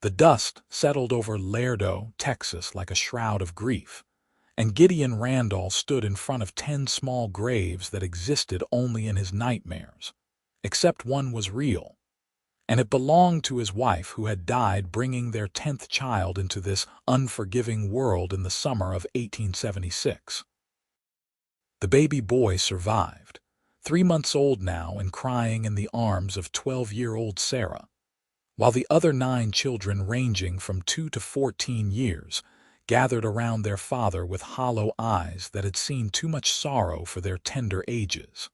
The dust settled over Laredo, Texas like a shroud of grief, and Gideon Randall stood in front of 10 small graves that existed only in his nightmares. Except one was real, and it belonged to his wife who had died bringing their 10th child into this unforgiving world in the summer of 1876. The baby boy survived, 3 months old now and crying in the arms of 12-year-old Sarah, while the other 9 children ranging from 2 to 14 years gathered around their father with hollow eyes that had seen too much sorrow for their tender ages.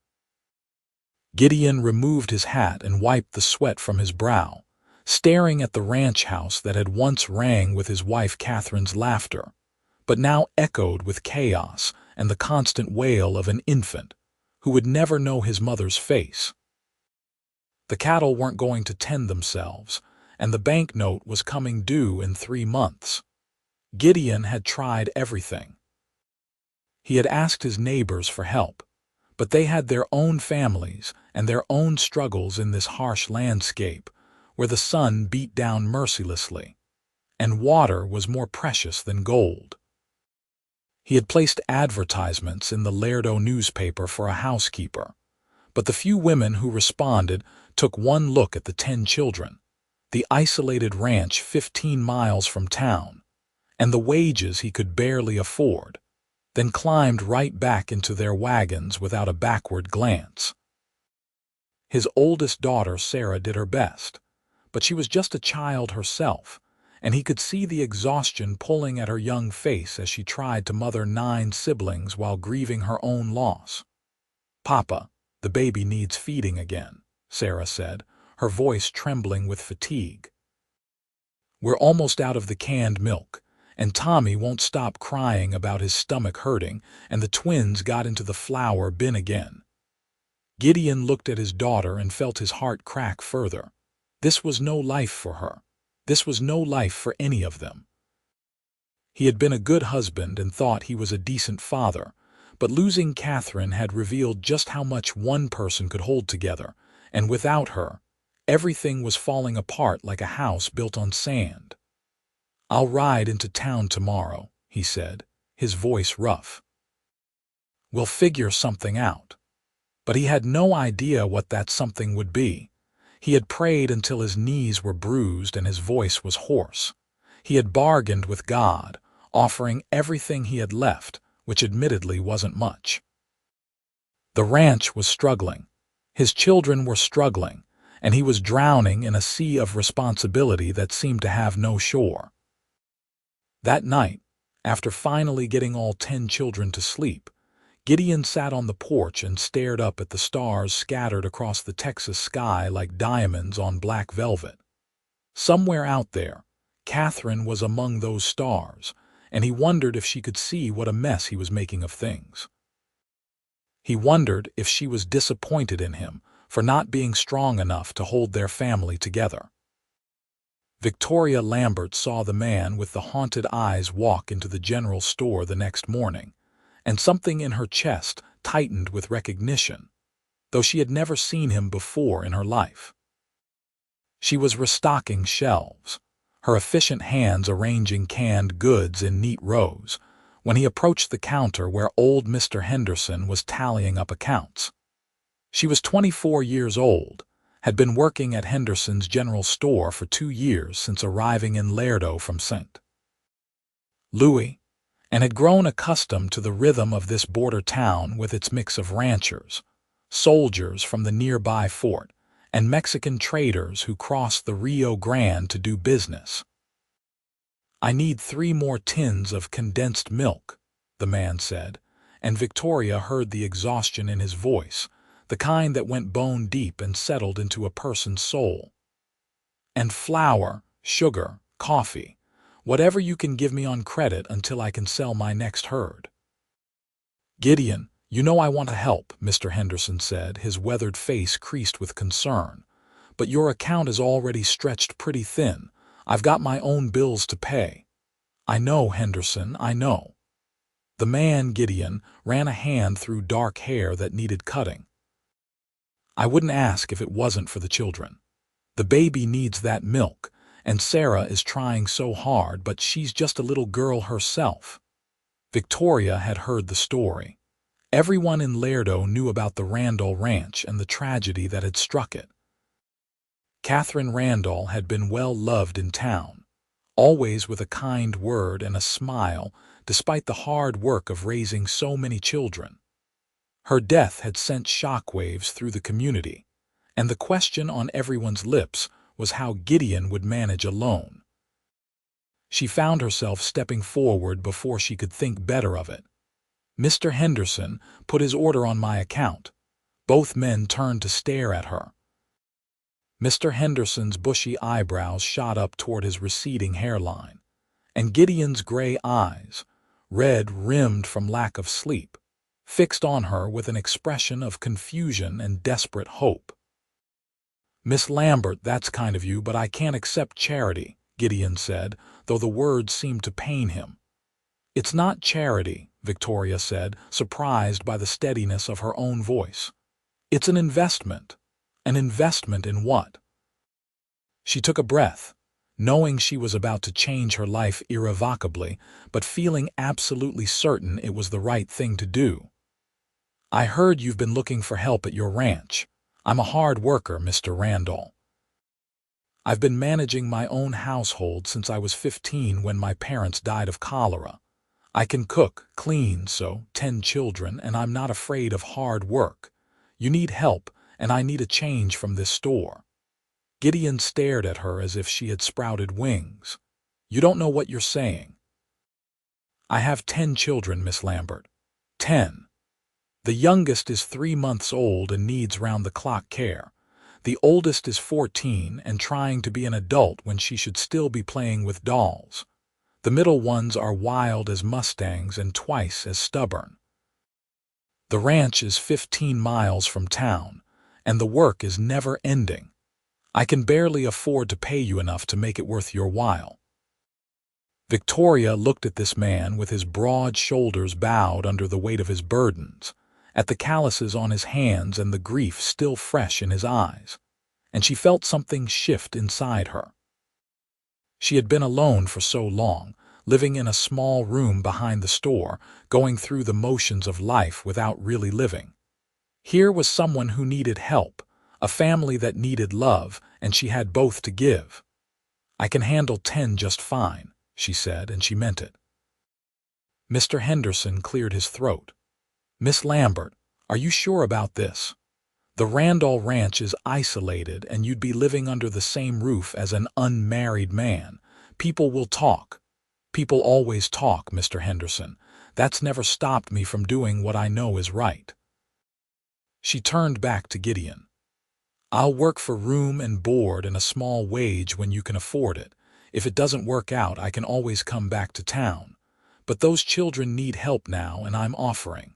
Gideon removed his hat and wiped the sweat from his brow, staring at the ranch house that had once rang with his wife Catherine's laughter, but now echoed with chaos and the constant wail of an infant who would never know his mother's face. The cattle weren't going to tend themselves, and the banknote was coming due in 3 months. Gideon had tried everything. He had asked his neighbors for help, but they had their own families and their own struggles in this harsh landscape where the sun beat down mercilessly, and water was more precious than gold. He had placed advertisements in the Laredo newspaper for a housekeeper, but the few women who responded took one look at the 10 children, the isolated ranch 15 miles from town, and the wages he could barely afford, then climbed right back into their wagons without a backward glance. His oldest daughter, Sarah, did her best, but she was just a child herself, and he could see the exhaustion pulling at her young face as she tried to mother 9 siblings while grieving her own loss. "Papa, the baby needs feeding again," Sarah said, her voice trembling with fatigue. "We're almost out of the canned milk, and Tommy won't stop crying about his stomach hurting, and the twins got into the flour bin again." Gideon looked at his daughter and felt his heart crack further. This was no life for her. This was no life for any of them. He had been a good husband and thought he was a decent father, but losing Catherine had revealed just how much one person could hold together, and without her, everything was falling apart like a house built on sand. "I'll ride into town tomorrow," he said, his voice rough. "We'll figure something out." But he had no idea what that something would be. He had prayed until his knees were bruised and his voice was hoarse. He had bargained with God, offering everything he had left, which admittedly wasn't much. The ranch was struggling. His children were struggling, and he was drowning in a sea of responsibility that seemed to have no shore. That night, after finally getting all 10 children to sleep, Gideon sat on the porch and stared up at the stars scattered across the Texas sky like diamonds on black velvet. Somewhere out there, Catherine was among those stars, and he wondered if she could see what a mess he was making of things. He wondered if she was disappointed in him for not being strong enough to hold their family together. Victoria Lambert saw the man with the haunted eyes walk into the general store the next morning, and something in her chest tightened with recognition, though she had never seen him before in her life. She was restocking shelves, her efficient hands arranging canned goods in neat rows, when he approached the counter where old Mr. Henderson was tallying up accounts. She was 24 years old, had been working at Henderson's general store for 2 years since arriving in Laredo from St. Louis, and had grown accustomed to the rhythm of this border town with its mix of ranchers, soldiers from the nearby fort, and Mexican traders who crossed the Rio Grande to do business. "I need 3 more tins of condensed milk," the man said, and Victoria heard the exhaustion in his voice, the kind that went bone deep and settled into a person's soul. "And flour, sugar, coffee. Whatever you can give me on credit until I can sell my next herd." "Gideon, you know I want to help," Mr. Henderson said, his weathered face creased with concern. "But your account is already stretched pretty thin. I've got my own bills to pay." "I know, Henderson, I know." The man, Gideon, ran a hand through dark hair that needed cutting. "I wouldn't ask if it wasn't for the children. The baby needs that milk, and Sarah is trying so hard, but she's just a little girl herself. Victoria had heard the story. Everyone in Lerdo knew about the Randall Ranch and the tragedy that had struck it. Catherine Randall had been well loved in town, always with a kind word and a smile, despite the hard work of raising so many children. Her death had sent shockwaves through the community, and the question on everyone's lips was how Gideon would manage alone. She found herself stepping forward before she could think better of it. "Mr. Henderson put his order on my account." Both men turned to stare at her. Mr. Henderson's bushy eyebrows shot up toward his receding hairline, and Gideon's gray eyes, red-rimmed from lack of sleep, fixed on her with an expression of confusion and desperate hope. "Miss Lambert, that's kind of you, but I can't accept charity," Gideon said, though the words seemed to pain him. "It's not charity," Victoria said, surprised by the steadiness of her own voice. "It's an investment." An investment in what? She took a breath, knowing she was about to change her life irrevocably, but feeling absolutely certain it was the right thing to do. "I heard you've been looking for help at your ranch. I'm a hard worker, Mr. Randall. I've been managing my own household since I was 15 when my parents died of cholera. I can cook, clean, tend children, and I'm not afraid of hard work. You need help, and I need a change from this store." Gideon stared at her as if she had sprouted wings. "You don't know what you're saying." "I have 10 children, Miss Lambert. 10. The youngest is 3 months old and needs round-the-clock care. The oldest is 14 and trying to be an adult when she should still be playing with dolls. The middle ones are wild as mustangs and twice as stubborn. The ranch is 15 miles from town, and the work is never ending. I can barely afford to pay you enough to make it worth your while." Victoria looked at this man with his broad shoulders bowed under the weight of his burdens, at the calluses on his hands and the grief still fresh in his eyes, and she felt something shift inside her. She had been alone for so long, living in a small room behind the store, going through the motions of life without really living. Here was someone who needed help, a family that needed love, and she had both to give. "I can handle 10 just fine," she said, and she meant it. Mr. Henderson cleared his throat. "Miss Lambert, are you sure about this? The Randall Ranch is isolated, and you'd be living under the same roof as an unmarried man. People will talk. People always talk, Mr. Henderson. That's never stopped me from doing what I know is right." She turned back to Gideon. "I'll work for room and board and a small wage when you can afford it. If it doesn't work out, I can always come back to town. But those children need help now, and I'm offering."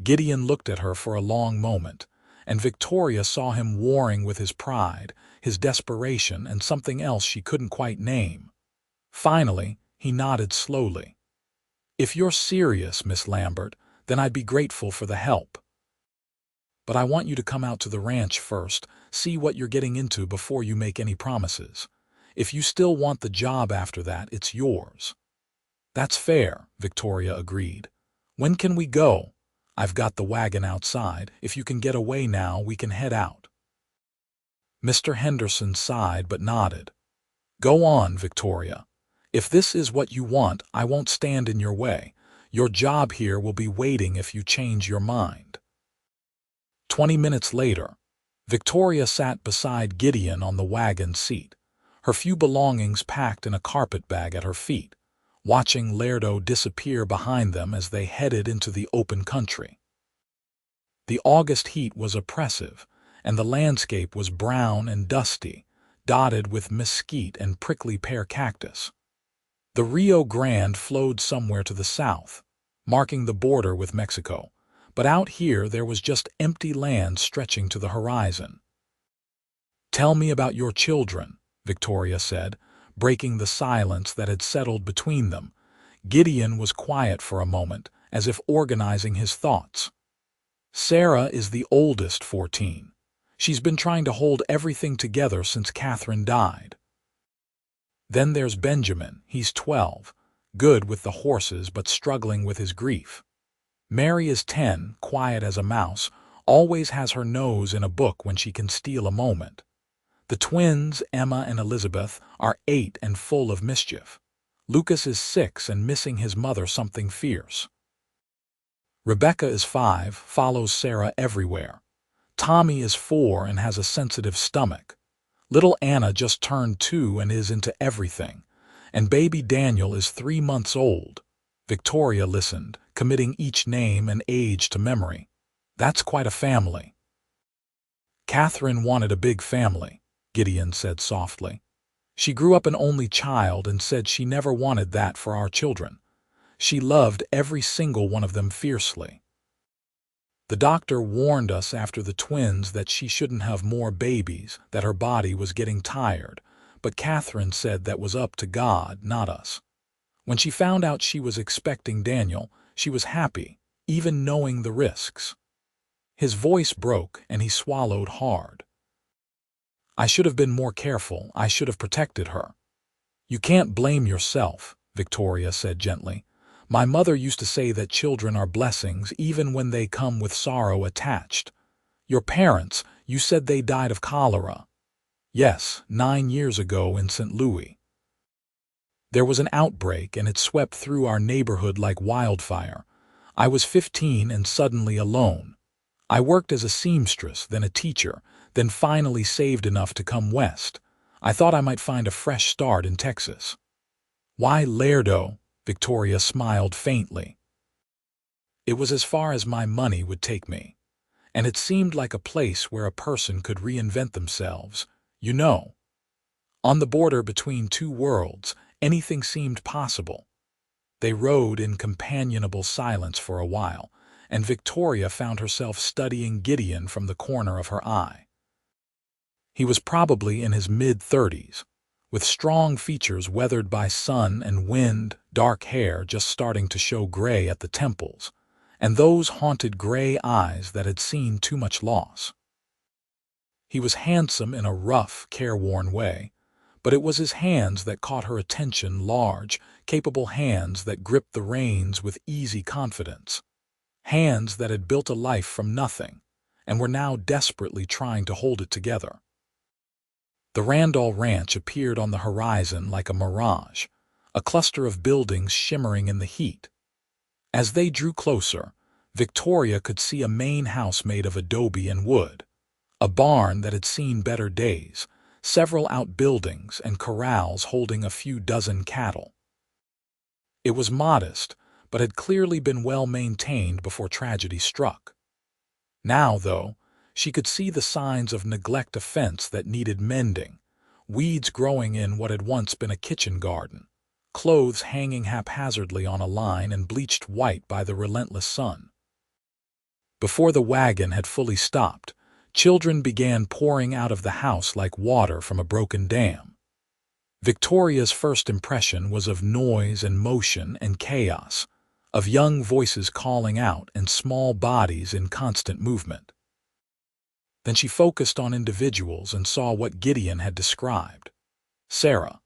Gideon looked at her for a long moment, and Victoria saw him warring with his pride, his desperation, and something else she couldn't quite name. Finally, he nodded slowly. "If you're serious, Miss Lambert, then I'd be grateful for the help. But I want you to come out to the ranch first, see what you're getting into before you make any promises. If you still want the job after that, it's yours." "That's fair," Victoria agreed. "When can we go? I've got the wagon outside. If you can get away now, we can head out." Mr. Henderson sighed but nodded. "Go on, Victoria. If this is what you want, I won't stand in your way. Your job here will be waiting if you change your mind." 20 minutes later, Victoria sat beside Gideon on the wagon seat, her few belongings packed in a carpet bag at her feet, watching Lerdo disappear behind them as they headed into the open country. The August heat was oppressive, and the landscape was brown and dusty, dotted with mesquite and prickly pear cactus. The Rio Grande flowed somewhere to the south, marking the border with Mexico, but out here there was just empty land stretching to the horizon. "Tell me about your children," Victoria said, breaking the silence that had settled between them. Gideon was quiet for a moment, as if organizing his thoughts. "Sarah is the oldest, 14. She's been trying to hold everything together since Catherine died. Then there's Benjamin, he's 12, good with the horses but struggling with his grief. Mary is 10, quiet as a mouse, always has her nose in a book when she can steal a moment. The twins, Emma and Elizabeth, are 8 and full of mischief. Lucas is 6 and missing his mother something fierce. Rebecca is 5, follows Sarah everywhere. Tommy is 4 and has a sensitive stomach. Little Anna just turned 2 and is into everything. And baby Daniel is 3 months old. Victoria listened, committing each name and age to memory. That's quite a family. Catherine wanted a big family, Gideon said softly. She grew up an only child and said she never wanted that for our children. She loved every single one of them fiercely. The doctor warned us after the twins that she shouldn't have more babies, that her body was getting tired, but Catherine said that was up to God, not us. When she found out she was expecting Daniel, she was happy, even knowing the risks. His voice broke and he swallowed hard. I should have been more careful. I should have protected her. You can't blame yourself, Victoria said gently. My mother used to say that children are blessings even when they come with sorrow attached. Your parents, you said they died of cholera. Yes, 9 years ago in St. Louis. There was an outbreak and it swept through our neighborhood like wildfire. I was 15 and suddenly alone. I worked as a seamstress, then a teacher, then finally saved enough to come west. I thought I might find a fresh start in Texas. Why Laredo? Victoria smiled faintly. It was as far as my money would take me, and it seemed like a place where a person could reinvent themselves, you know. On the border between two worlds, anything seemed possible. They rode in companionable silence for a while, and Victoria found herself studying Gideon from the corner of her eye. He was probably in his mid-30s, with strong features weathered by sun and wind, dark hair just starting to show gray at the temples, and those haunted gray eyes that had seen too much loss. He was handsome in a rough, careworn way, but it was his hands that caught her attention, large, capable hands that gripped the reins with easy confidence. Hands that had built a life from nothing, and were now desperately trying to hold it together. The Randall Ranch appeared on the horizon like a mirage, a cluster of buildings shimmering in the heat. As they drew closer, Victoria could see a main house made of adobe and wood, a barn that had seen better days, several outbuildings and corrals holding a few dozen cattle. It was modest, but had clearly been well maintained before tragedy struck. Now, though, she could see the signs of neglect, a fence that needed mending, weeds growing in what had once been a kitchen garden, clothes hanging haphazardly on a line and bleached white by the relentless sun. Before the wagon had fully stopped, children began pouring out of the house like water from a broken dam. Victoria's first impression was of noise and motion and chaos, of young voices calling out and small bodies in constant movement. Then she focused on individuals and saw what Gideon had described. Sarah,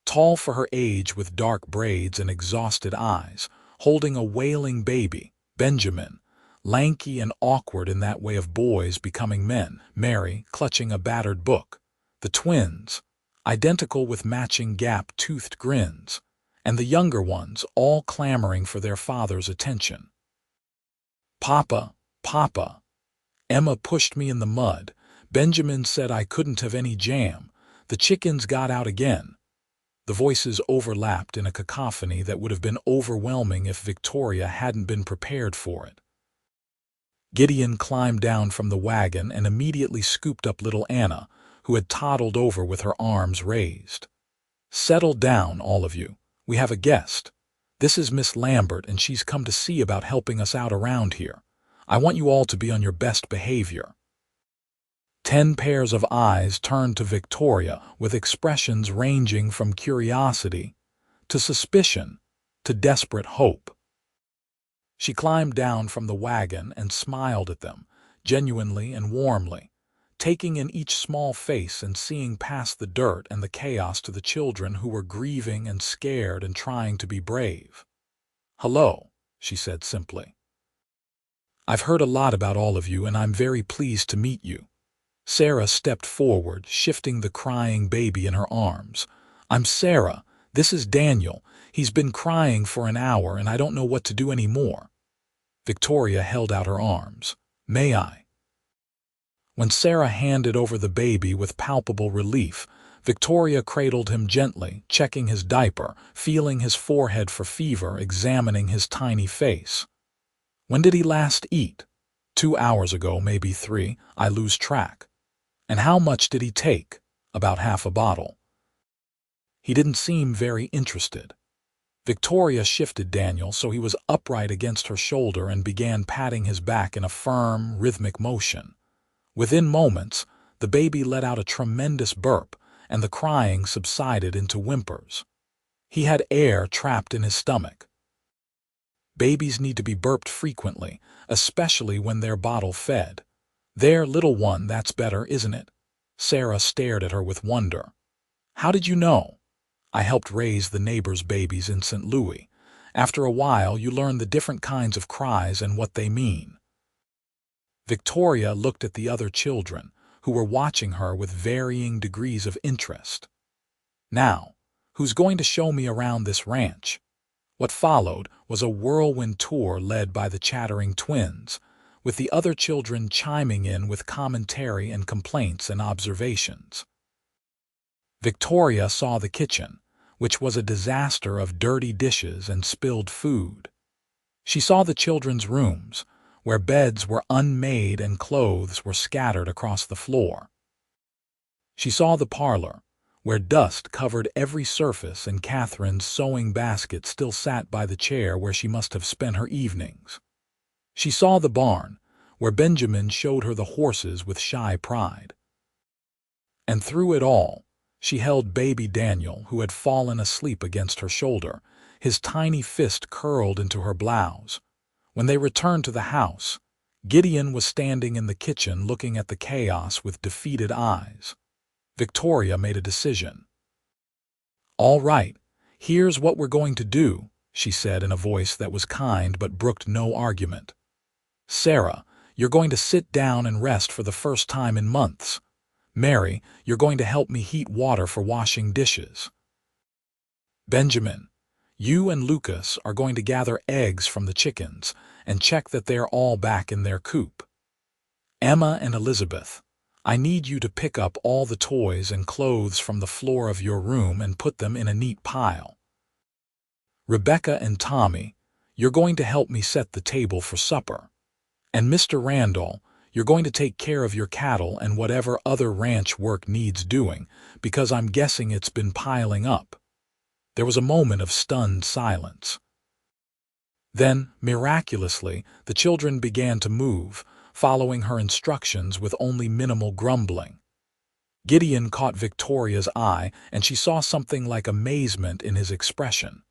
tall for her age with dark braids and exhausted eyes, holding a wailing baby. Benjamin, lanky and awkward in that way of boys becoming men. Mary, clutching a battered book. The twins, identical with matching gap-toothed grins, and the younger ones all clamoring for their father's attention. Papa, Papa. Emma pushed me in the mud. Benjamin said I couldn't have any jam. The chickens got out again. The voices overlapped in a cacophony that would have been overwhelming if Victoria hadn't been prepared for it. Gideon climbed down from the wagon and immediately scooped up little Anna, who had toddled over with her arms raised. Settle down, all of you. We have a guest. This is Miss Lambert, and she's come to see about helping us out around here. I want you all to be on your best behavior. 10 pairs of eyes turned to Victoria with expressions ranging from curiosity to suspicion to desperate hope. She climbed down from the wagon and smiled at them, genuinely and warmly. taking in each small face and seeing past the dirt and the chaos to the children who were grieving and scared and trying to be brave. "Hello," she said simply. "I've heard a lot about all of you, and I'm very pleased to meet you." Sarah stepped forward, shifting the crying baby in her arms. "I'm Sarah. This is Daniel. He's been crying for an hour, and I don't know what to do anymore." Victoria held out her arms. "May I?" When Sarah handed over the baby with palpable relief, Victoria cradled him gently, checking his diaper, feeling his forehead for fever, examining his tiny face. "When did he last eat?" 2 hours ago, maybe 3. I lose track." "And how much did he take?" "About half a bottle." "He didn't seem very interested." Victoria shifted Daniel so he was upright against her shoulder and began patting his back in a firm, rhythmic motion. Within moments, the baby let out a tremendous burp, and the crying subsided into whimpers. He had air trapped in his stomach. Babies need to be burped frequently, especially when they're bottle-fed. "There, little one, that's better, isn't it?" Sarah stared at her with wonder. "How did you know?" "I helped raise the neighbors' babies in St. Louis. After a while, you learn the different kinds of cries and what they mean." Victoria looked at the other children, who were watching her with varying degrees of interest. "Now, who's going to show me around this ranch?" What followed was a whirlwind tour led by the chattering twins, with the other children chiming in with commentary and complaints and observations. Victoria saw the kitchen, which was a disaster of dirty dishes and spilled food. She saw the children's rooms, where beds were unmade and clothes were scattered across the floor. She saw the parlor, where dust covered every surface and Catherine's sewing basket still sat by the chair where she must have spent her evenings. She saw the barn, where Benjamin showed her the horses with shy pride. And through it all, she held baby Daniel, who had fallen asleep against her shoulder, his tiny fist curled into her blouse. When they returned to the house, Gideon was standing in the kitchen looking at the chaos with defeated eyes. Victoria made a decision. "All right, here's what we're going to do," she said in a voice that was kind but brooked no argument. "Sarah, you're going to sit down and rest for the first time in months. Mary, you're going to help me heat water for washing dishes. Benjamin, you and Lucas are going to gather eggs from the chickens and check that they're all back in their coop. Emma and Elizabeth, I need you to pick up all the toys and clothes from the floor of your room and put them in a neat pile. Rebecca and Tommy, you're going to help me set the table for supper. And Mr. Randall, you're going to take care of your cattle and whatever other ranch work needs doing, because I'm guessing it's been piling up." There was a moment of stunned silence. Then, miraculously, the children began to move, following her instructions with only minimal grumbling. Gideon caught Victoria's eye, and she saw something like amazement in his expression.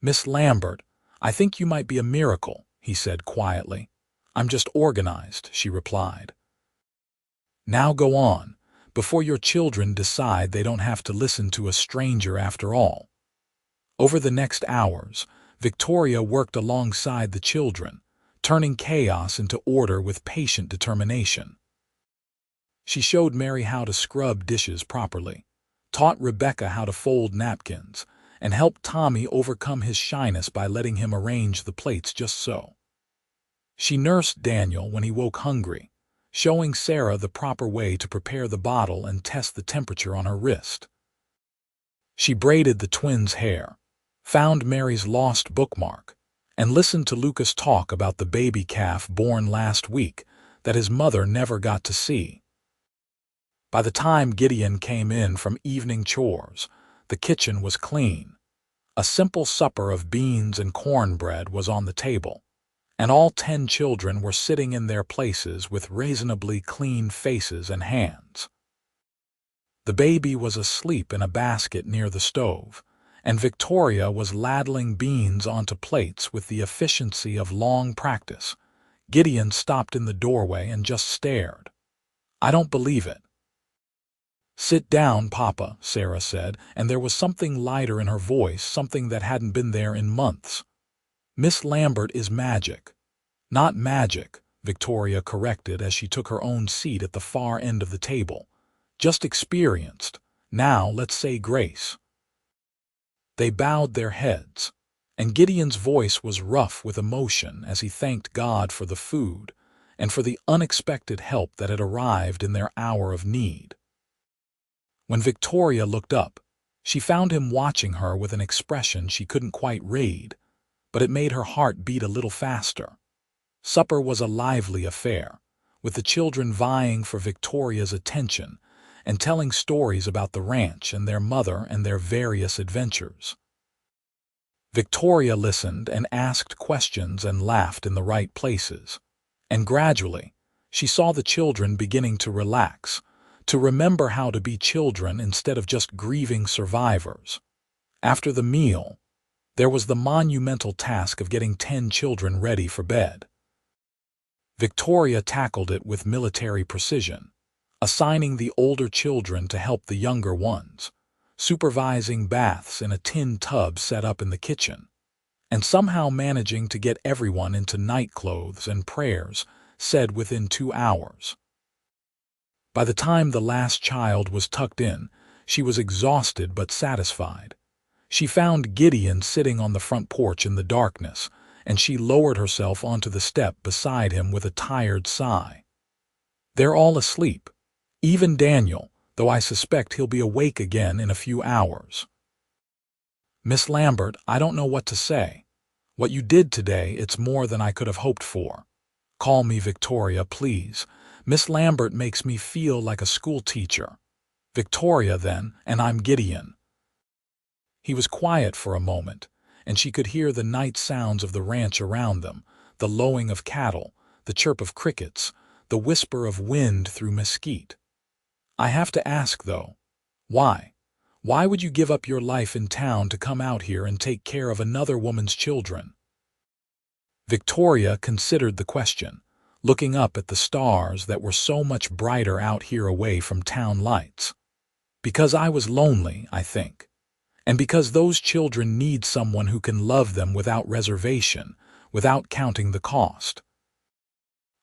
"Miss Lambert, I think you might be a miracle," he said quietly. "I'm just organized," she replied. "Now go on, before your children decide they don't have to listen to a stranger after all." Over the next hours, Victoria worked alongside the children, turning chaos into order with patient determination. She showed Mary how to scrub dishes properly, taught Rebecca how to fold napkins, and helped Tommy overcome his shyness by letting him arrange the plates just so. She nursed Daniel when he woke hungry, showing Sarah the proper way to prepare the bottle and test the temperature on her wrist. She braided the twins' hair, found Mary's lost bookmark, and listened to Lucas talk about the baby calf born last week that his mother never got to see. By the time Gideon came in from evening chores, the kitchen was clean. A simple supper of beans and cornbread was on the table, and all 10 children were sitting in their places with reasonably clean faces and hands. The baby was asleep in a basket near the stove, and Victoria was ladling beans onto plates with the efficiency of long practice. Gideon stopped in the doorway and just stared. I don't believe it. Sit down, Papa, Sarah said, and there was something lighter in her voice, something that hadn't been there in months. Miss Lambert is magic. Not magic, Victoria corrected as she took her own seat at the far end of the table. Just experienced. Now let's say grace. They bowed their heads, and Gideon's voice was rough with emotion as he thanked God for the food and for the unexpected help that had arrived in their hour of need. When Victoria looked up, she found him watching her with an expression she couldn't quite read, but it made her heart beat a little faster. Supper was a lively affair, with the children vying for Victoria's attention and telling stories about the ranch and their mother and their various adventures. Victoria listened and asked questions and laughed in the right places, and gradually she saw the children beginning to relax, to remember how to be children instead of just grieving survivors. After the meal, there was the monumental task of getting 10 children ready for bed. Victoria tackled it with military precision, assigning the older children to help the younger ones, supervising baths in a tin tub set up in the kitchen, and somehow managing to get everyone into nightclothes and prayers said within 2 hours. By the time the last child was tucked in, she was exhausted but satisfied. She found Gideon sitting on the front porch in the darkness, and she lowered herself onto the step beside him with a tired sigh. They're all asleep, even Daniel, though I suspect he'll be awake again in a few hours. Miss Lambert, I don't know what to say. What you did today, it's more than I could have hoped for. Call me Victoria, please. Miss Lambert makes me feel like a school teacher. Victoria, then, and I'm Gideon. He was quiet for a moment, and she could hear the night sounds of the ranch around them, the lowing of cattle, the chirp of crickets, the whisper of wind through mesquite. I have to ask, though, why? Why would you give up your life in town to come out here and take care of another woman's children? Victoria considered the question, looking up at the stars that were so much brighter out here away from town lights. Because I was lonely, I think. And because those children need someone who can love them without reservation, without counting the cost.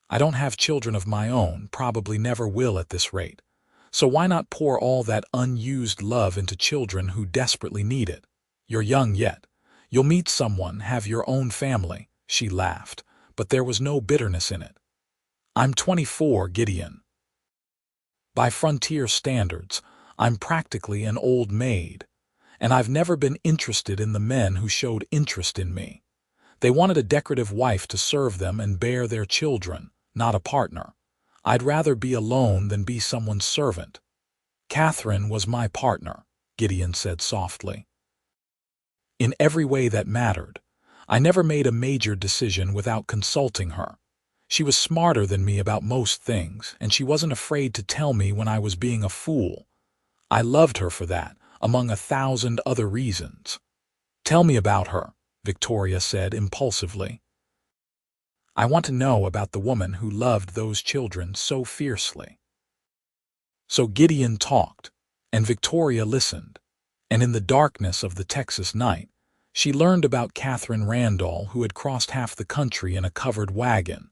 I don't have children of my own, probably never will at this rate. So why not pour all that unused love into children who desperately need it? You're young yet. You'll meet someone, have your own family, she laughed, but there was no bitterness in it. I'm 24, Gideon. By frontier standards, I'm practically an old maid, and I've never been interested in the men who showed interest in me. They wanted a decorative wife to serve them and bear their children, not a partner. I'd rather be alone than be someone's servant. Catherine was my partner, Gideon said softly. In every way that mattered. I never made a major decision without consulting her. She was smarter than me about most things, and she wasn't afraid to tell me when I was being a fool. I loved her for that, among 1,000 other reasons. Tell me about her, Victoria said impulsively. I want to know about the woman who loved those children so fiercely. So Gideon talked, and Victoria listened, and in the darkness of the Texas night, she learned about Catherine Randall, who had crossed half the country in a covered wagon,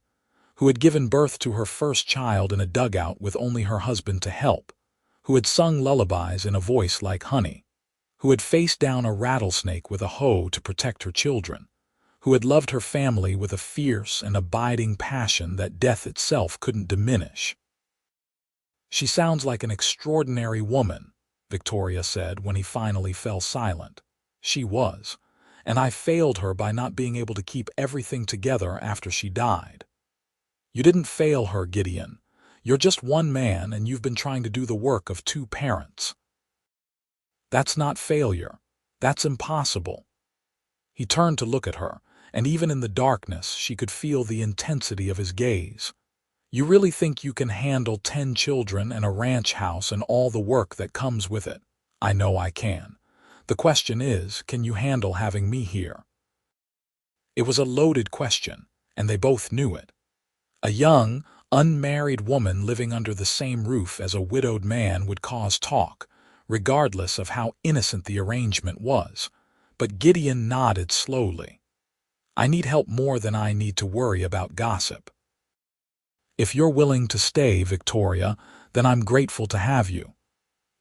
who had given birth to her first child in a dugout with only her husband to help, who had sung lullabies in a voice like honey, who had faced down a rattlesnake with a hoe to protect her children, who had loved her family with a fierce and abiding passion that death itself couldn't diminish. She sounds like an extraordinary woman, Victoria said when he finally fell silent. She was, and I failed her by not being able to keep everything together after she died. You didn't fail her, Gideon. You're just one man and you've been trying to do the work of 2 parents. That's not failure. That's impossible. He turned to look at her, and even in the darkness she could feel the intensity of his gaze. You really think you can handle 10 children and a ranch house and all the work that comes with it? I know I can. The question is, can you handle having me here? It was a loaded question, and they both knew it. A young, Unmarried woman living under the same roof as a widowed man would cause talk, regardless of how innocent the arrangement was. But Gideon nodded slowly. I need help more than I need to worry about gossip. If you're willing to stay, Victoria, then I'm grateful to have you.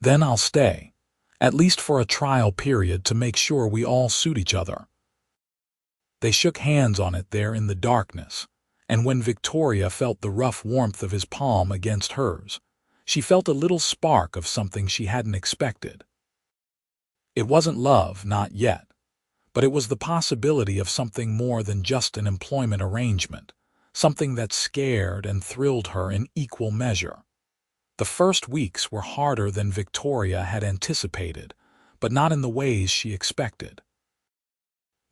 Then I'll stay, at least for a trial period to make sure we all suit each other. They shook hands on it there in the darkness, and when Victoria felt the rough warmth of his palm against hers, she felt a little spark of something she hadn't expected. It wasn't love, not yet, but it was the possibility of something more than just an employment arrangement, something that scared and thrilled her in equal measure. The first weeks were harder than Victoria had anticipated, but not in the ways she expected.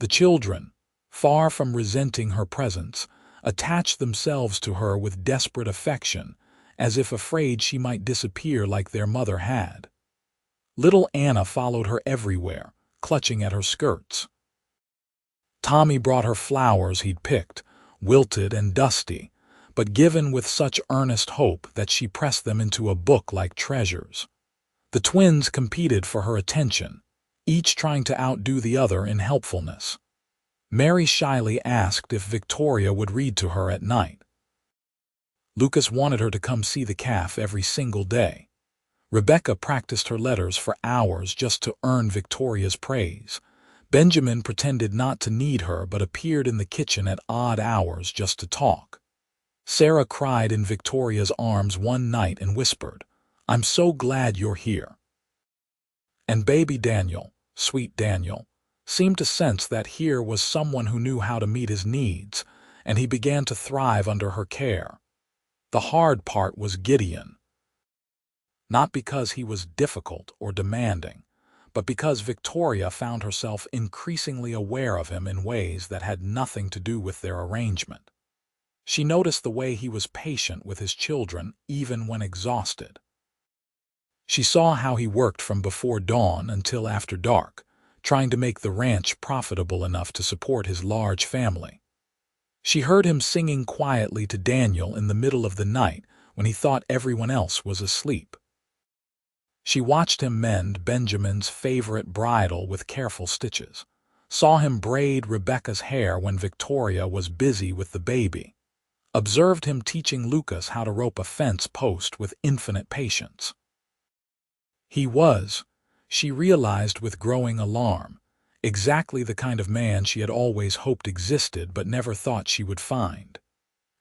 The children, far from resenting her presence, attached themselves to her with desperate affection, as if afraid she might disappear like their mother had. Little Anna followed her everywhere, clutching at her skirts. Tommy brought her flowers he'd picked, wilted and dusty, but given with such earnest hope that she pressed them into a book like treasures. The twins competed for her attention, each trying to outdo the other in helpfulness. Mary shyly asked if Victoria would read to her at night. Lucas wanted her to come see the calf every single day. Rebecca practiced her letters for hours just to earn Victoria's praise. Benjamin pretended not to need her but appeared in the kitchen at odd hours just to talk. Sarah cried in Victoria's arms one night and whispered, "I'm so glad you're here." And baby Daniel, sweet Daniel, seemed to sense that here was someone who knew how to meet his needs, and he began to thrive under her care. The hard part was Gideon. Not because he was difficult or demanding, but because Victoria found herself increasingly aware of him in ways that had nothing to do with their arrangement. She noticed the way he was patient with his children even when exhausted. She saw how he worked from before dawn until after dark, trying to make the ranch profitable enough to support his large family. She heard him singing quietly to Daniel in the middle of the night when he thought everyone else was asleep. She watched him mend Benjamin's favorite bridle with careful stitches, saw him braid Rebecca's hair when Victoria was busy with the baby, observed him teaching Lucas how to rope a fence post with infinite patience. He was, she realized with growing alarm, exactly the kind of man she had always hoped existed but never thought she would find.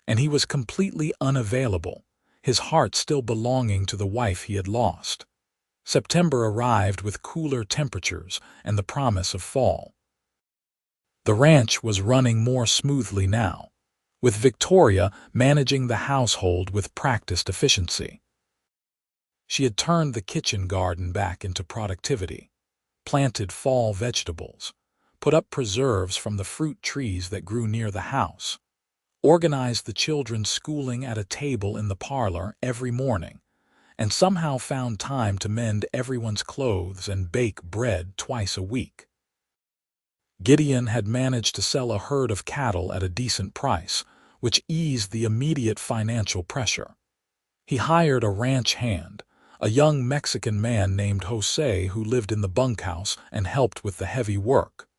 And he was completely unavailable, his heart still belonging to the wife he had lost. September arrived with cooler temperatures and the promise of fall. The ranch was running more smoothly now, with Victoria managing the household with practiced efficiency. She had turned the kitchen garden back into productivity, planted fall vegetables, put up preserves from the fruit trees that grew near the house, organized the children's schooling at a table in the parlor every morning, and somehow found time to mend everyone's clothes and bake bread twice a week. Gideon had managed to sell a herd of cattle at a decent price, which eased the immediate financial pressure. He hired a ranch hand, a young Mexican man named Jose who lived in the bunkhouse and helped with the heavy work.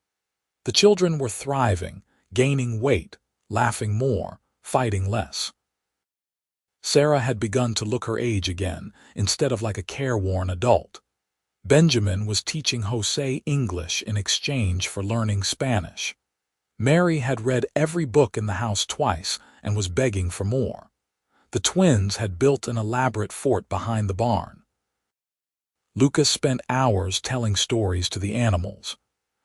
The children were thriving, gaining weight, laughing more, fighting less. Sarah had begun to look her age again, instead of like a careworn adult. Benjamin was teaching Jose English in exchange for learning Spanish. Mary had read every book in the house twice and was begging for more. The twins had built an elaborate fort behind the barn. Lucas spent hours telling stories to the animals.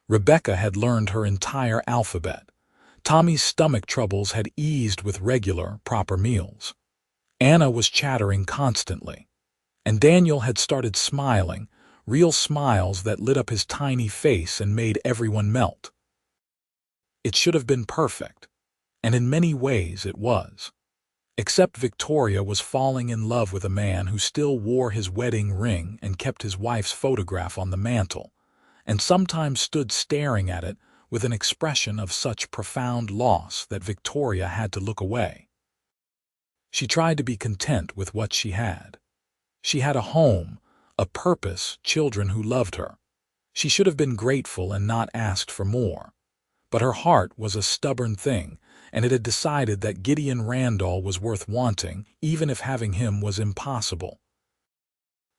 Rebecca had learned her entire alphabet. Tommy's stomach troubles had eased with regular, proper meals. Anna was chattering constantly, and Daniel had started smiling, real smiles that lit up his tiny face and made everyone melt. It should have been perfect, and in many ways it was. Except Victoria was falling in love with a man who still wore his wedding ring and kept his wife's photograph on the mantel, and sometimes stood staring at it with an expression of such profound loss that Victoria had to look away. She tried to be content with what she had. She had a home, a purpose, children who loved her. She should have been grateful and not asked for more. But her heart was a stubborn thing, and it had decided that Gideon Randall was worth wanting, even if having him was impossible.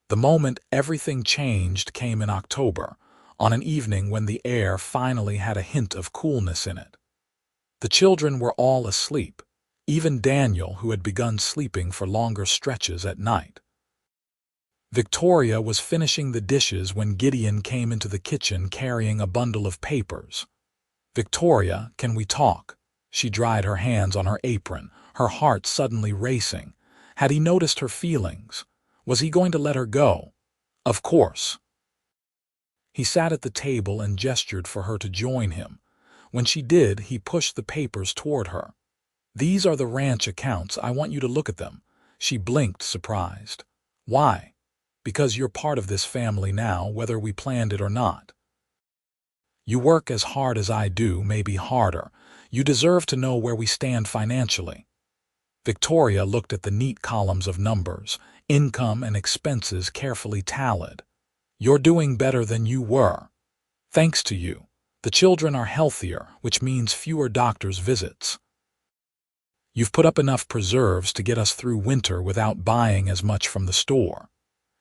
The moment everything changed came in October, on an evening when the air finally had a hint of coolness in it. The children were all asleep, even Daniel, who had begun sleeping for longer stretches at night. Victoria was finishing the dishes when Gideon came into the kitchen carrying a bundle of papers. "Victoria, can we talk?" She dried her hands on her apron, her heart suddenly racing. Had he noticed her feelings? Was he going to let her go? Of course. He sat at the table and gestured for her to join him. When she did, he pushed the papers toward her. "These are the ranch accounts. I want you to look at them." She blinked, surprised. "Why?" "Because you're part of this family now, whether we planned it or not. You work as hard as I do, maybe harder. You deserve to know where we stand financially." Victoria looked at the neat columns of numbers, income and expenses carefully tallied. "You're doing better than you were. Thanks to you. The children are healthier, which means fewer doctor's visits. You've put up enough preserves to get us through winter without buying as much from the store.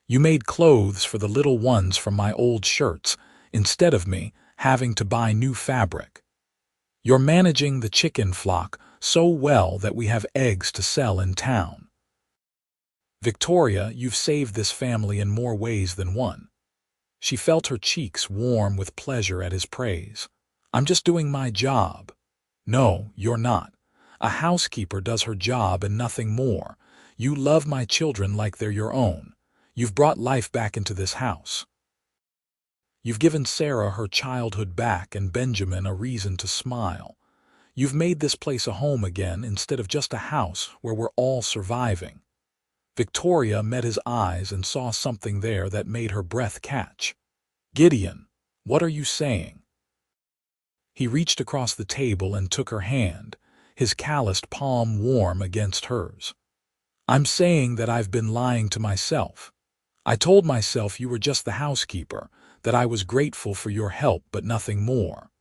You made clothes for the little ones from my old shirts, instead of me having to buy new fabric. You're managing the chicken flock so well that we have eggs to sell in town. Victoria, you've saved this family in more ways than one." She felt her cheeks warm with pleasure at his praise. "I'm just doing my job." "No, you're not. A housekeeper does her job and nothing more. You love my children like they're your own. You've brought life back into this house. You've given Sarah her childhood back and Benjamin a reason to smile. You've made this place a home again instead of just a house where we're all surviving." Victoria met his eyes and saw something there that made her breath catch. "Gideon, what are you saying?" He reached across the table and took her hand, his calloused palm warm against hers. "I'm saying that I've been lying to myself. I told myself you were just the housekeeper, that I was grateful for your help but nothing more.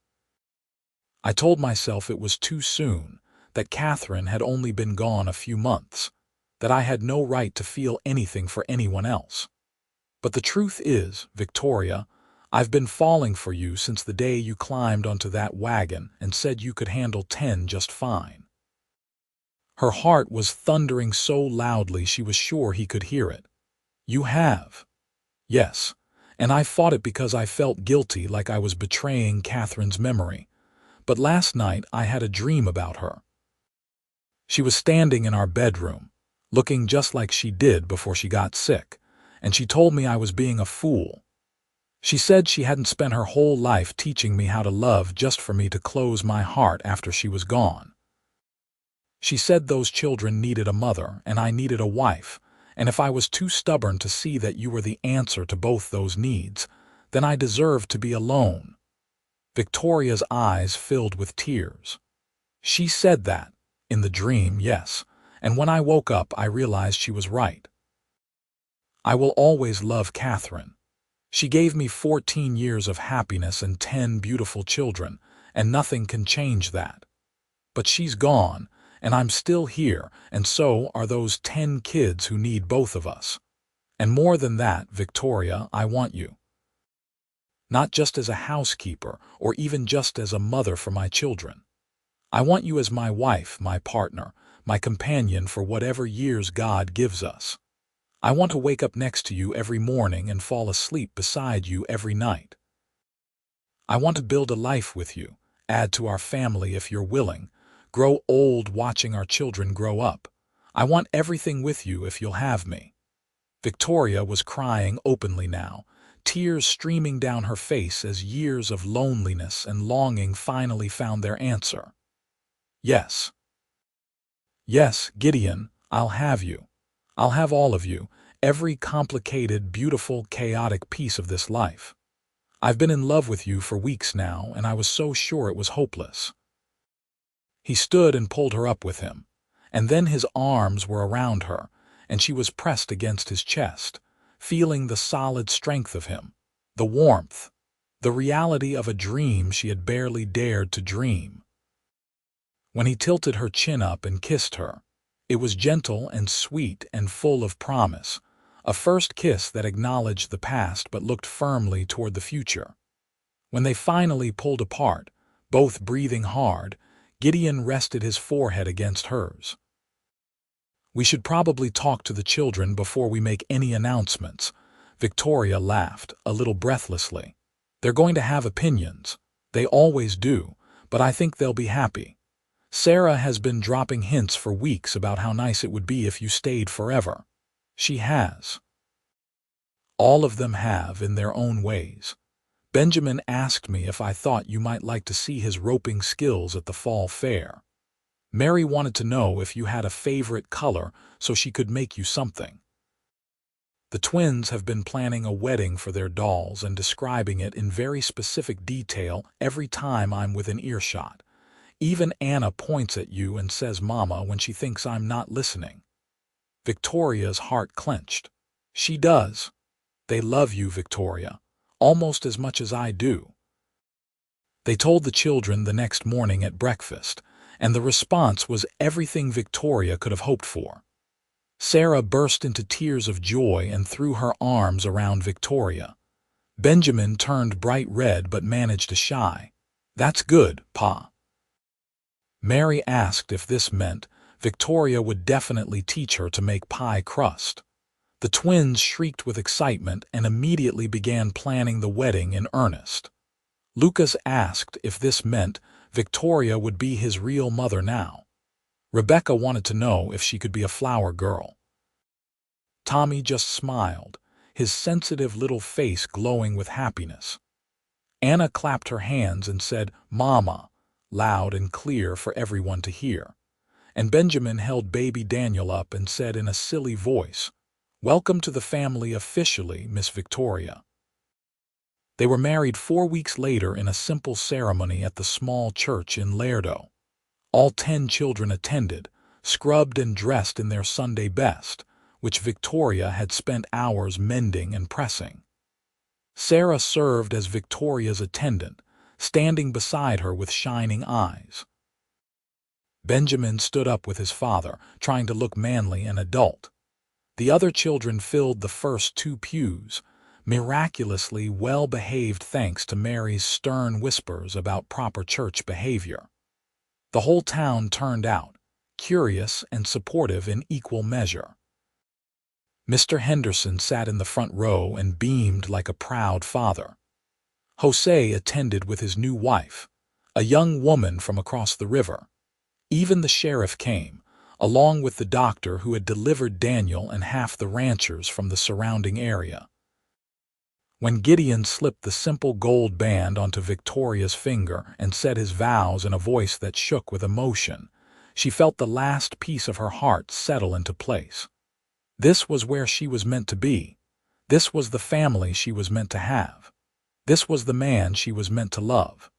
I told myself it was too soon, that Catherine had only been gone a few months, that I had no right to feel anything for anyone else. But the truth is, Victoria, I've been falling for you since the day you climbed onto that wagon and said you could handle 10 just fine." Her heart was thundering so loudly she was sure he could hear it. "You have." "Yes, and I fought it because I felt guilty, like I was betraying Catherine's memory. But last night I had a dream about her. She was standing in our bedroom, looking just like she did before she got sick, and she told me I was being a fool. She said she hadn't spent her whole life teaching me how to love just for me to close my heart after she was gone. She said those children needed a mother and I needed a wife, and if I was too stubborn to see that you were the answer to both those needs, then I deserved to be alone." Victoria's eyes filled with tears. "She said that, in the dream, yes, and when I woke up I realized she was right. I will always love Catherine. She gave me 14 years of happiness and 10 beautiful children, and nothing can change that. But she's gone, and I'm still here, and so are those 10 kids who need both of us. And more than that, Victoria, I want you. Not just as a housekeeper, or even just as a mother for my children. I want you as my wife, my partner, my companion for whatever years God gives us. I want to wake up next to you every morning and fall asleep beside you every night. I want to build a life with you, add to our family if you're willing, grow old watching our children grow up. I want everything with you if you'll have me." Victoria was crying openly now, tears streaming down her face as years of loneliness and longing finally found their answer. "Yes. Yes, Gideon, I'll have you. I'll have all of you, every complicated, beautiful, chaotic piece of this life. I've been in love with you for weeks now, and I was so sure it was hopeless." He stood and pulled her up with him, And then his arms were around her, and she was pressed against his chest, feeling the solid strength of him, the warmth, the reality of a dream she had barely dared to dream. When he tilted her chin up and kissed her, it was gentle and sweet and full of promise, a first kiss that acknowledged the past but looked firmly toward the future. When they finally pulled apart, both breathing hard, Gideon rested his forehead against hers. "We should probably talk to the children before we make any announcements," Victoria laughed, a little breathlessly. "They're going to have opinions. They always do, but I think they'll be happy. Sarah has been dropping hints for weeks about how nice it would be if you stayed forever. She has. All of them have in their own ways. Benjamin asked me if I thought you might like to see his roping skills at the fall fair. Mary wanted to know if you had a favorite color so she could make you something. The twins have been planning a wedding for their dolls and describing it in very specific detail every time I'm within earshot. Even Anna points at you and says Mama when she thinks I'm not listening." Victoria's heart clenched. "She does. They love you, Victoria, almost as much as I do." They told the children the next morning at breakfast, and the response was everything Victoria could have hoped for. Sarah burst into tears of joy and threw her arms around Victoria. Benjamin turned bright red but managed to shy. "That's good, Pa." Mary asked if this meant Victoria would definitely teach her to make pie crust. The twins shrieked with excitement and immediately began planning the wedding in earnest. Lucas asked if this meant Victoria would be his real mother now. Rebecca wanted to know if she could be a flower girl. Tommy just smiled, his sensitive little face glowing with happiness. Anna clapped her hands and said, "Mama," loud and clear for everyone to hear. And Benjamin held baby Daniel up and said in a silly voice, "Welcome to the family officially, Miss Victoria." They were married 4 weeks later in a simple ceremony at the small church in Lerdo. All 10 children attended, scrubbed and dressed in their Sunday best, which Victoria had spent hours mending and pressing. Sarah served as Victoria's attendant, standing beside her with shining eyes. Benjamin stood up with his father, trying to look manly and adult. The other children filled the first 2 pews, miraculously well-behaved thanks to Mary's stern whispers about proper church behavior. The whole town turned out, curious and supportive in equal measure. Mr. Henderson sat in the front row and beamed like a proud father. Jose attended with his new wife, a young woman from across the river. Even the sheriff came, along with the doctor who had delivered Daniel and half the ranchers from the surrounding area. When Gideon slipped the simple gold band onto Victoria's finger and said his vows in a voice that shook with emotion, she felt the last piece of her heart settle into place. This was where she was meant to be. This was the family she was meant to have. This was the man she was meant to love.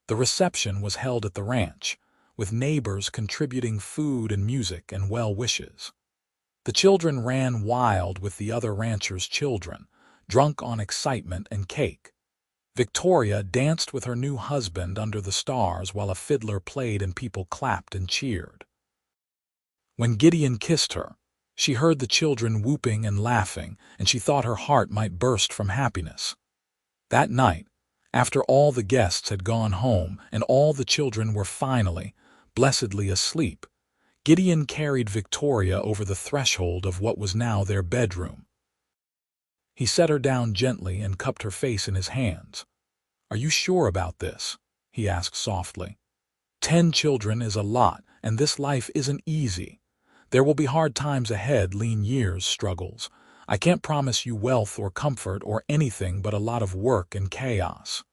The reception was held at the ranch, with neighbors contributing food and music and well wishes. The children ran wild with the other ranchers' children, drunk on excitement and cake. Victoria danced with her new husband under the stars while a fiddler played and people clapped and cheered. When Gideon kissed her, she heard the children whooping and laughing, and she thought her heart might burst from happiness. That night, after all the guests had gone home and all the children were finally, blessedly asleep, Gideon carried Victoria over the threshold of what was now their bedroom. He set her down gently and cupped her face in his hands. "Are you sure about this?" he asked softly. 10 children is a lot, and this life isn't easy. There will be hard times ahead, lean years, struggles. I can't promise you wealth or comfort or anything but a lot of work and chaos."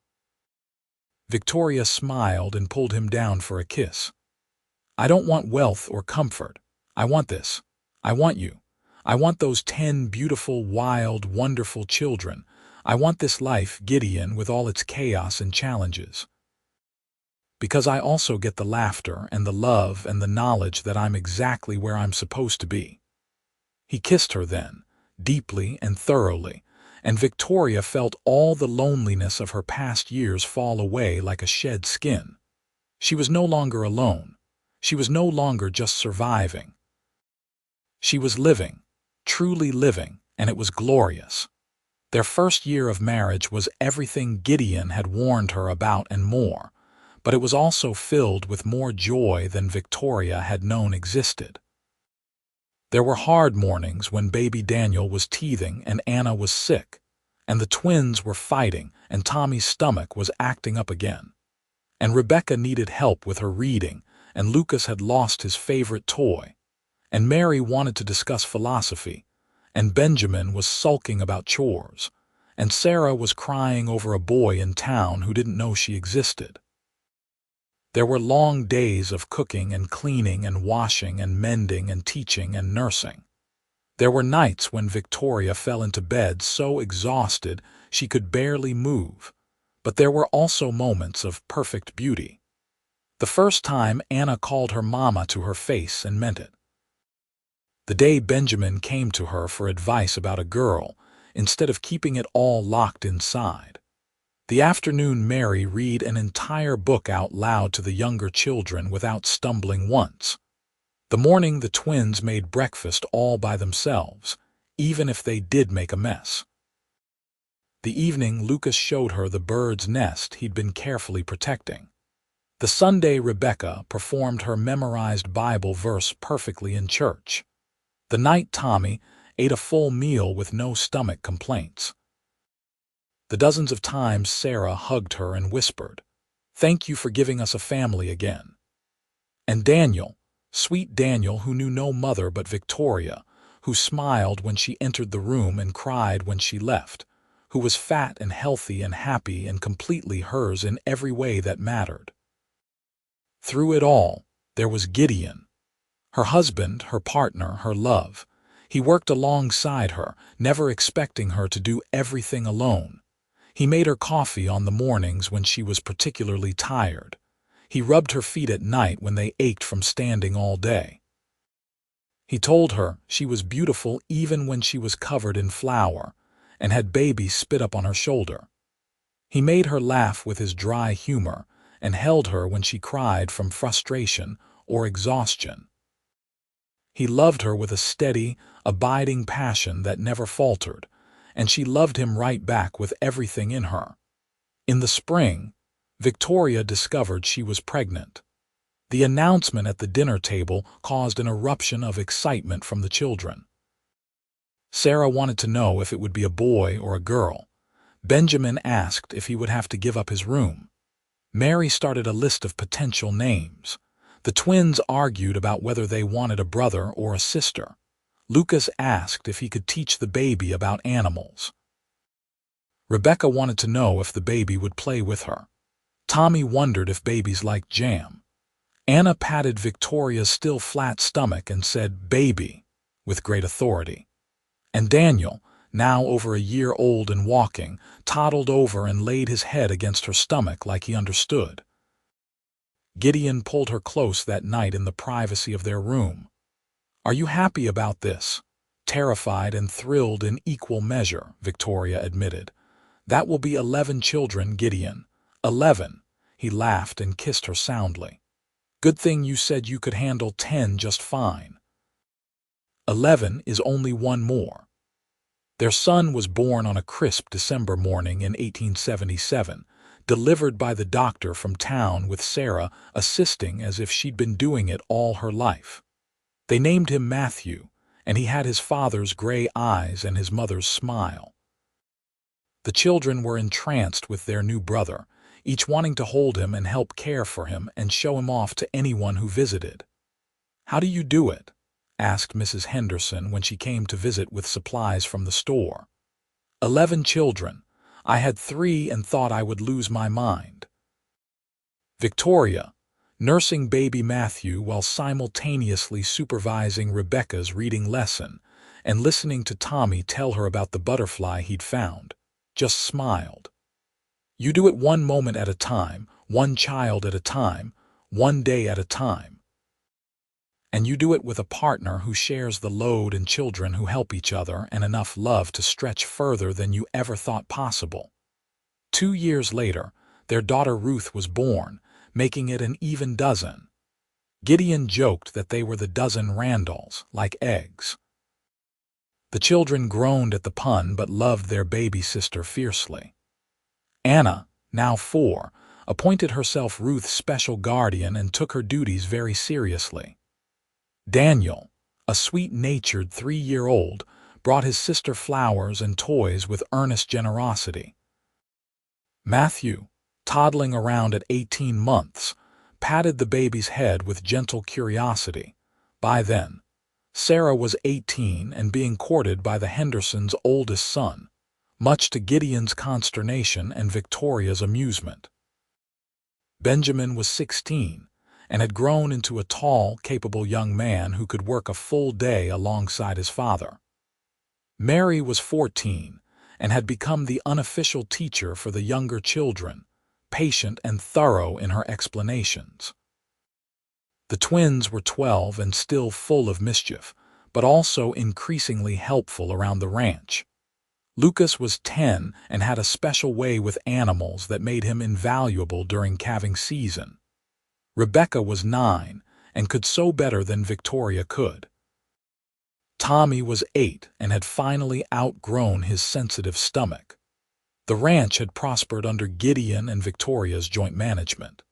Victoria smiled and pulled him down for a kiss. "I don't want wealth or comfort. I want this. I want you. I want those 10 beautiful, wild, wonderful children. I want this life, Gideon, with all its chaos and challenges." because I also get the laughter and the love and the knowledge that I'm exactly where I'm supposed to be." He kissed her then, deeply and thoroughly, and Victoria felt all the loneliness of her past years fall away like a shed skin. She was no longer alone. She was no longer just surviving. She was living, truly living, and it was glorious. Their first year of marriage was everything Gideon had warned her about and more, but it was also filled with more joy than Victoria had known existed. There were hard mornings when baby Daniel was teething and Anna was sick, and the twins were fighting and Tommy's stomach was acting up again. And Rebecca needed help with her reading, and Lucas had lost his favorite toy, and Mary wanted to discuss philosophy, and Benjamin was sulking about chores, and Sarah was crying over a boy in town who didn't know she existed. There were long days of cooking and cleaning and washing and mending and teaching and nursing. There were nights when Victoria fell into bed so exhausted she could barely move, but there were also moments of perfect beauty. The first time Anna called her mama to her face and meant it. The day Benjamin came to her for advice about a girl, instead of keeping it all locked inside. The afternoon Mary read an entire book out loud to the younger children without stumbling once. The morning the twins made breakfast all by themselves, even if they did make a mess. The evening Lucas showed her the bird's nest he'd been carefully protecting. The Sunday Rebecca performed her memorized Bible verse perfectly in church. The night Tommy ate a full meal with no stomach complaints. The dozens of times Sarah hugged her and whispered, "Thank you for giving us a family again." And Daniel, sweet Daniel who knew no mother but Victoria, who smiled when she entered the room and cried when she left, who was fat and healthy and happy and completely hers in every way that mattered. Through it all, there was Gideon. Her husband, her partner, her love. He worked alongside her, never expecting her to do everything alone. He made her coffee on the mornings when she was particularly tired. He rubbed her feet at night when they ached from standing all day. He told her she was beautiful even when she was covered in flour and had babies spit up on her shoulder. He made her laugh with his dry humor and held her when she cried from frustration or exhaustion. He loved her with a steady, abiding passion that never faltered, and she loved him right back with everything in her. In the spring, Victoria discovered she was pregnant. The announcement at the dinner table caused an eruption of excitement from the children. Sarah wanted to know if it would be a boy or a girl. Benjamin asked if he would have to give up his room. Mary started a list of potential names. The twins argued about whether they wanted a brother or a sister. Lucas asked if he could teach the baby about animals. Rebecca wanted to know if the baby would play with her. Tommy wondered if babies liked jam. Anna patted Victoria's still flat stomach and said, "Baby," with great authority. And Daniel, now over a year old and walking, toddled over and laid his head against her stomach like he understood. Gideon pulled her close that night in the privacy of their room. "Are you happy about this?" Terrified and thrilled in equal measure, Victoria admitted. "That will be 11 children, Gideon. 11. He laughed and kissed her soundly. "Good thing you said you could handle 10 just fine. 11 is only one more." Their son was born on a crisp December morning in 1877, delivered by the doctor from town with Sarah assisting as if she'd been doing it all her life. They named him Matthew, and he had his father's gray eyes and his mother's smile. The children were entranced with their new brother, each wanting to hold him and help care for him and show him off to anyone who visited. "How do you do it?" asked Mrs. Henderson when she came to visit with supplies from the store. 11 children. I had 3 and thought I would lose my mind." Victoria, nursing baby Matthew while simultaneously supervising Rebecca's reading lesson and listening to Tommy tell her about the butterfly he'd found, just smiled. "You do it one moment at a time, one child at a time, one day at a time. And you do it with a partner who shares the load and children who help each other and enough love to stretch further than you ever thought possible. 2 years later, their daughter Ruth was born, making it an even dozen. Gideon joked that they were the dozen Randalls, like eggs. The children groaned at the pun but loved their baby sister fiercely. Anna, now 4, appointed herself Ruth's special guardian and took her duties very seriously. Daniel, a sweet-natured 3-year-old, brought his sister flowers and toys with earnest generosity. Matthew, toddling around at 18 months, patted the baby's head with gentle curiosity. By then, Sarah was 18 and being courted by the Hendersons' oldest son, much to Gideon's consternation and Victoria's amusement. Benjamin was 16 and had grown into a tall, capable young man who could work a full day alongside his father. Mary was 14 and had become the unofficial teacher for the younger children, patient and thorough in her explanations. The twins were 12 and still full of mischief, but also increasingly helpful around the ranch. Lucas was 10 and had a special way with animals that made him invaluable during calving season. Rebecca was 9 and could sew better than Victoria could. Tommy was 8 and had finally outgrown his sensitive stomach. The ranch had prospered under Gideon and Victoria's joint management.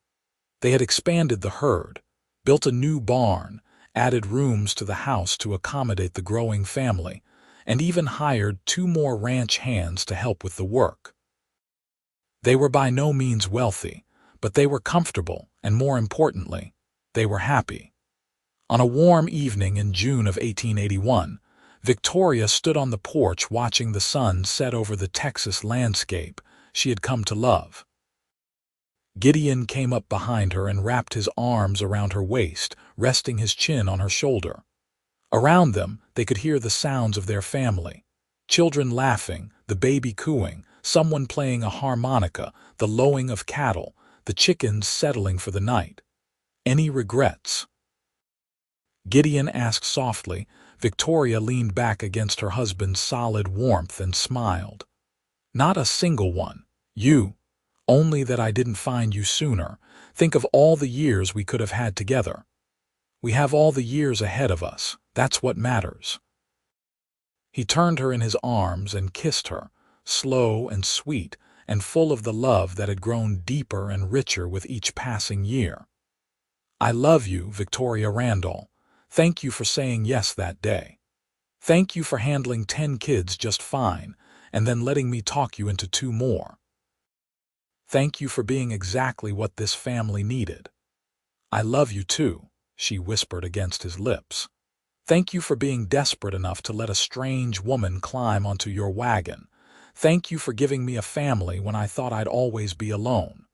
They had expanded the herd, built a new barn, added rooms to the house to accommodate the growing family, and even hired 2 more ranch hands to help with the work. They were by no means wealthy, but they were comfortable, and more importantly, they were happy. On a warm evening in June of 1881, Victoria stood on the porch watching the sun set over the Texas landscape she had come to love. Gideon came up behind her and wrapped his arms around her waist, resting his chin on her shoulder. Around them, they could hear the sounds of their family. Children laughing, the baby cooing, someone playing a harmonica, the lowing of cattle, the chickens settling for the night. Any regrets? Gideon asked softly. Victoria leaned back against her husband's solid warmth and smiled. Not a single one. You. Only that I didn't find you sooner. Think of all the years we could have had together. We have all the years ahead of us. That's what matters. He turned her in his arms and kissed her, slow and sweet, and full of the love that had grown deeper and richer with each passing year. I love you, Victoria Randall. Thank you for saying yes that day. Thank you for handling 10 kids just fine, and then letting me talk you into 2 more. Thank you for being exactly what this family needed. I love you too, she whispered against his lips. Thank you for being desperate enough to let a strange woman climb onto your wagon. Thank you for giving me a family when I thought I'd always be alone.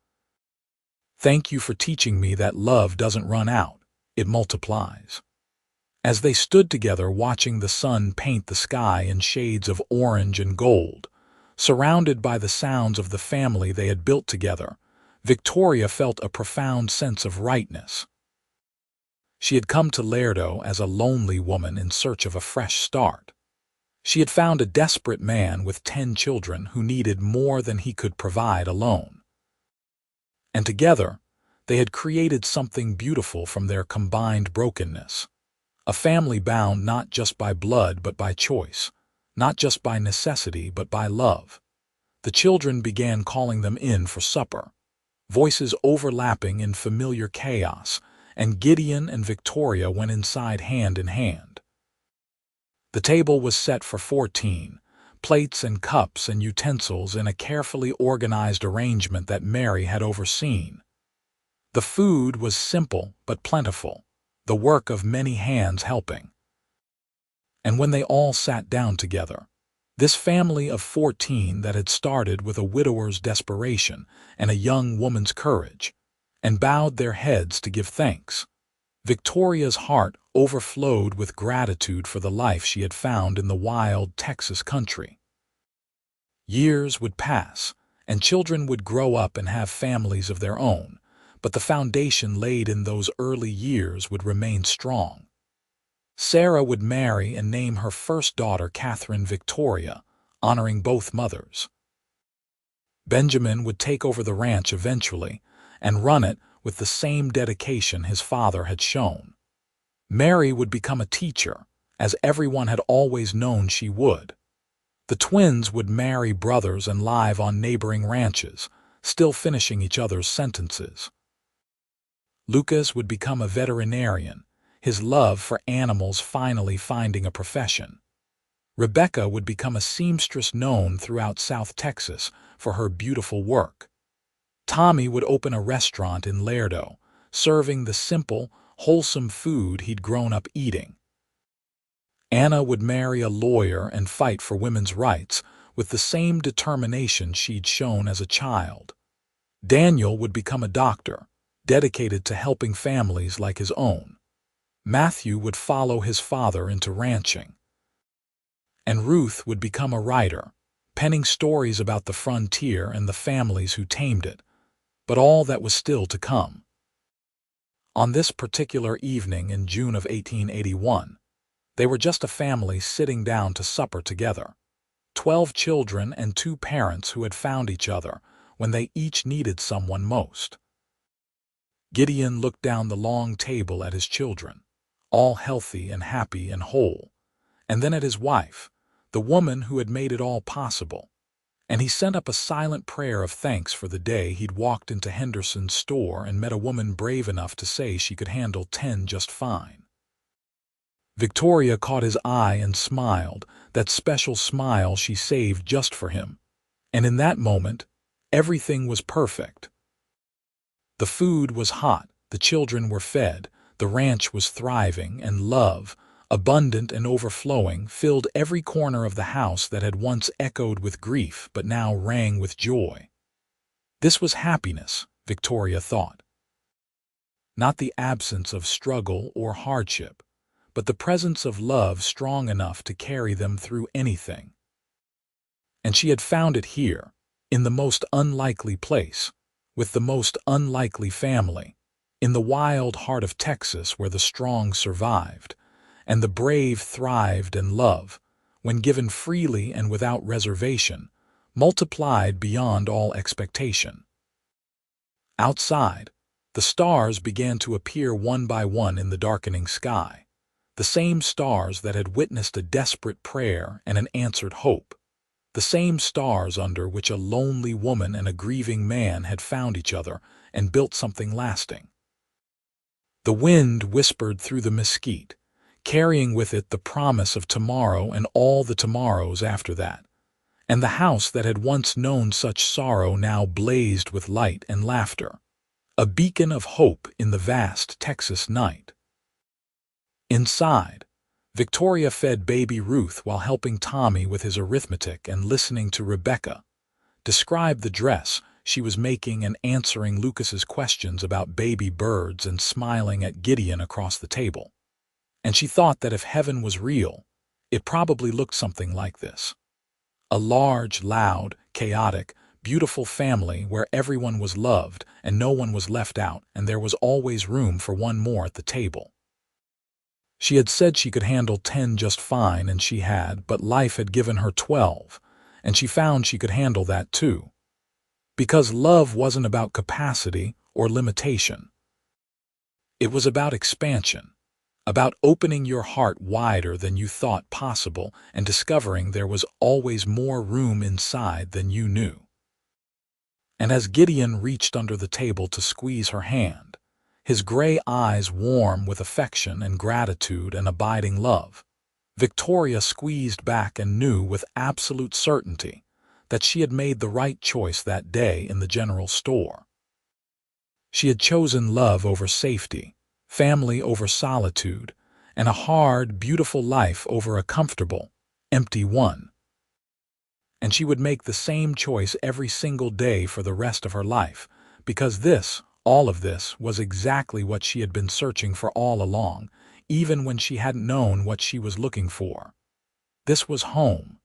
Thank you for teaching me that love doesn't run out, it multiplies. As they stood together watching the sun paint the sky in shades of orange and gold, surrounded by the sounds of the family they had built together, Victoria felt a profound sense of rightness. She had come to Laredo as a lonely woman in search of a fresh start. She had found a desperate man with 10 children who needed more than he could provide alone. And together, they had created something beautiful from their combined brokenness. A family bound not just by blood but by choice, not just by necessity but by love. The children began calling them in for supper, voices overlapping in familiar chaos, and Gideon and Victoria went inside hand in hand. The table was set for 14, plates and cups and utensils in a carefully organized arrangement that Mary had overseen. The food was simple but plentiful, the work of many hands helping. And when they all sat down together, this family of 14 that had started with a widower's desperation and a young woman's courage, and bowed their heads to give thanks, Victoria's heart overflowed with gratitude for the life she had found in the wild Texas country. Years would pass, and children would grow up and have families of their own, but the foundation laid in those early years would remain strong. Sarah would marry and name her first daughter Catherine Victoria, honoring both mothers. Benjamin would take over the ranch eventually and run it with the same dedication his father had shown. Mary would become a teacher, as everyone had always known she would. The twins would marry brothers and live on neighboring ranches, still finishing each other's sentences. Lucas would become a veterinarian, his love for animals finally finding a profession. Rebecca would become a seamstress known throughout South Texas for her beautiful work. Tommy would open a restaurant in Lerdo, serving the simple, wholesome food he'd grown up eating. Anna would marry a lawyer and fight for women's rights with the same determination she'd shown as a child. Daniel would become a doctor, dedicated to helping families like his own. Matthew would follow his father into ranching. And Ruth would become a writer, penning stories about the frontier and the families who tamed it, but all that was still to come. On this particular evening in June of 1881, they were just a family sitting down to supper together. 12 children and 2 parents who had found each other when they each needed someone most. Gideon looked down the long table at his children, all healthy and happy and whole, and then at his wife, the woman who had made it all possible, and he sent up a silent prayer of thanks for the day he'd walked into Henderson's store and met a woman brave enough to say she could handle 10 just fine. Victoria caught his eye and smiled, that special smile she saved just for him, and in that moment, everything was perfect. The food was hot, the children were fed, the ranch was thriving, and love, abundant and overflowing, filled every corner of the house that had once echoed with grief but now rang with joy. This was happiness, Victoria thought. Not the absence of struggle or hardship, but the presence of love strong enough to carry them through anything. And she had found it here, in the most unlikely place, with the most unlikely family, in the wild heart of Texas where the strong survived, and the brave thrived, and love, when given freely and without reservation, multiplied beyond all expectation. Outside, the stars began to appear one by one in the darkening sky, the same stars that had witnessed a desperate prayer and an answered hope, the same stars under which a lonely woman and a grieving man had found each other and built something lasting. The wind whispered through the mesquite, carrying with it the promise of tomorrow and all the tomorrows after that, and the house that had once known such sorrow now blazed with light and laughter, a beacon of hope in the vast Texas night. Inside, Victoria fed baby Ruth while helping Tommy with his arithmetic and listening to Rebecca describe the dress she was making and answering Lucas's questions about baby birds and smiling at Gideon across the table. And she thought that if heaven was real, it probably looked something like this. A large, loud, chaotic, beautiful family where everyone was loved and no one was left out, and there was always room for one more at the table. She had said she could handle 10 just fine, and she had, but life had given her 12, and she found she could handle that too. Because love wasn't about capacity or limitation. It was about expansion, about opening your heart wider than you thought possible and discovering there was always more room inside than you knew. And as Gideon reached under the table to squeeze her hand, his gray eyes warm with affection and gratitude and abiding love, Victoria squeezed back and knew with absolute certainty that she had made the right choice that day in the general store. She had chosen love over safety, family over solitude, and a hard, beautiful life over a comfortable, empty one. And she would make the same choice every single day for the rest of her life, because all of this, was exactly what she had been searching for all along, even when she hadn't known what she was looking for. This was home.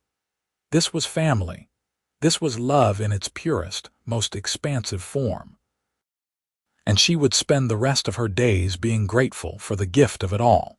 This was family. This was love in its purest, most expansive form. And she would spend the rest of her days being grateful for the gift of it all.